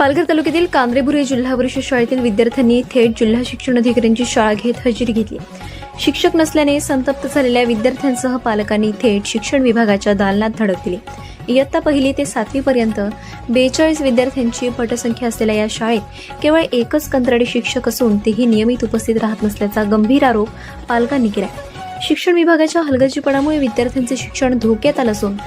पालघर तालुक्यातील कांद्रेबुरे जिल्हा परिषद शाळेतील विद्यार्थ्यांनी थेट जिल्हा शिक्षण अधिकाऱ्यांची शाळा घेत हजेरी घेतली। शिक्षक नसल्याने संतप्त झालेल्या विद्यार्थ्यांसह पालकांनी थेट शिक्षण विभागाच्या दालनात धडक दिली। इयत्ता 1 ते 7वी पर्यंत 42 विद्यार्थ्यांची पटसंख्या असलेल्या या शाळेत केवळ एकच कंत्राटी शिक्षक असून तेही नियमित उपस्थित राहत नसल्याचा गंभीर आरोप पालकांनी केला। शिक्षण विभागाच्या हलगर्जीपणामुळे विद्यार्थ्यांचे शिक्षण धोक्यात आलं असून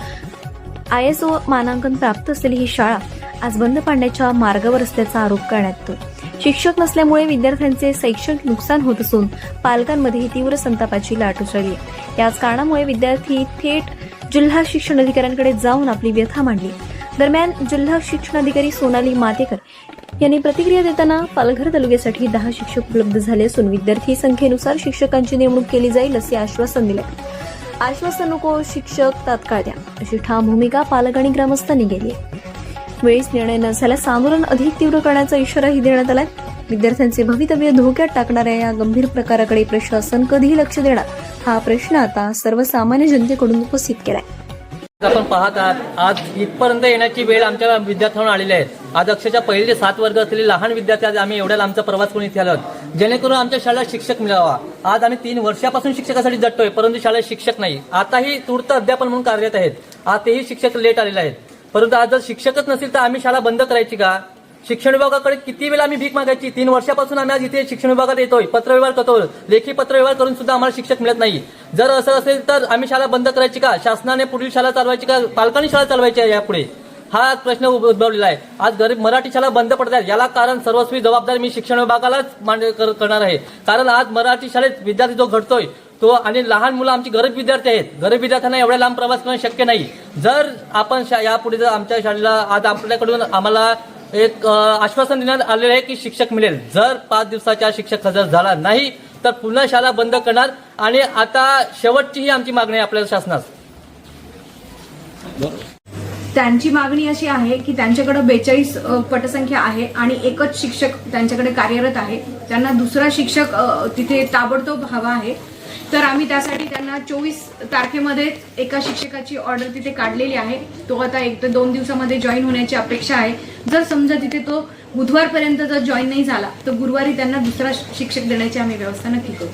ISO मानांकन प्राप्त असलेली ही शाळा आज बंद पाडण्याच्या मार्गावर असल्याचा आरोप करण्यात येतो। शिक्षक नसल्यामुळे विद्यार्थ्यांचे शैक्षणिक नुकसान होत असून पालकांमध्ये तीव्र संतापाची लाट उसळली। याच कारणामुळे विद्यार्थी थेट जिल्हा शिक्षण अधिकाऱ्यांकडे जाऊन आपली व्यथा मांडली। दरम्यान जिल्हा शिक्षण अधिकारी सोनाली मातेकर यांनी प्रतिक्रिया देताना पालघर तालुक्यासाठी 10 शिक्षक उपलब्ध झाले असून विद्यार्थी संख्येनुसार शिक्षकांची नेमणूक केली जाईल असे आश्वासन दिले। आश्वासन नको, शिक्षक तात्काळ द्या अशी ठाम भूमिका पालक आणि ग्रामस्थांनी केली। वेळीच निर्णय न झाल्यास आंदोलन अधिक तीव्र करण्याचा इशाराही देण्यात आलाय। विद्यार्थ्यांचे भवितव्य धोक्यात टाकणाऱ्या या गंभीर प्रकाराकडे प्रशासन कधी लक्ष देणार हा प्रश्न आता सर्वसामान्य जनतेकडून उपस्थित केलाय। आपण पाहत आहात आज इथपर्यंत येण्याची वेळ आमच्या विद्यार्थ्यांना आलेली आहे। आज अक्षरशः 1 ते 7 वर्ग असलेले लहान विद्यार्थी आज आम्ही एवढ्या लांबचा प्रवास करून इथे आलो जेणेकरून आमच्या शाळेला शिक्षक मिळावा। आज आम्ही 3 वर्षापासून शिक्षकासाठी झटतोय परंतु शाळेत शिक्षक नाही। आताही तूर्त अध्यापन म्हणून कार्यरत आहेत, आज तेही शिक्षक लेट आलेले आहेत। परंतु आज जर शिक्षकच नसेल तर आम्ही शाळा बंद करायची का? शिक्षण विभागाकडे किती वेळा आम्ही भीक मागायची? 3 वर्षापासून आम्ही आज इथे शिक्षण विभागात येतोय, पत्रव्यवहार करतो, लेखी पत्रव्यवहार करून सुद्धा आम्हाला शिक्षक मिळत नाही। जर असं असेल तर आम्ही शाळा बंद करायची का? शासनाने पुढील शाळा चालवायची का? पालकांनी शाळा चालवायची आहे यापुढे? हा प्रश्न उद्भवलेला आहे। आज गरीब मराठी शाळा बंद पडतात, याला कारण सर्वस्वी जबाबदारी मी शिक्षण विभागालाच करणार आहे। कारण आज मराठी शाळेत विद्यार्थी जो घडतोय तो आणि लहान मुलं आमची गरीब विद्यार्थी आहेत, गरीब विद्यार्थ्यांना एवढ्या लांब प्रवास करणं शक्य नाही। जर आपण यापुढे जर आमच्या शाळेला आज आपल्याकडून आम्हाला एक आश्वासन देण्यात आलेलं आहे की शिक्षक मिळेल, जर 5 दिवसाच्या शिक्षक हजर झाला नाही तर पुन्हा शाळा बंद करणार। आणि आता शेवटची ही आमची मागणी आहे आपल्या शासनास। त्यांची मागणी अशी आहे की त्यांच्याकडे 42 पटसंख्या आहे आणि एकच शिक्षक त्यांच्याकडे कार्यरत आहे। त्यांना दुसरा शिक्षक तिथे ताबडतोब हवा आहे। तर आम्ही त्यासाठी त्यांना 24 तारखेमध्ये एका शिक्षकाची ऑर्डर तिथे काढलेली आहे। तो आता 1 ते 2 दिवसामध्ये जॉईन होण्याची अपेक्षा आहे। जर समजा तिथे तो बुधवारपर्यंत जर जॉईन नाही झाला तर गुरुवारी त्यांना दुसरा शिक्षक देण्याची आम्ही व्यवस्था नक्की करू।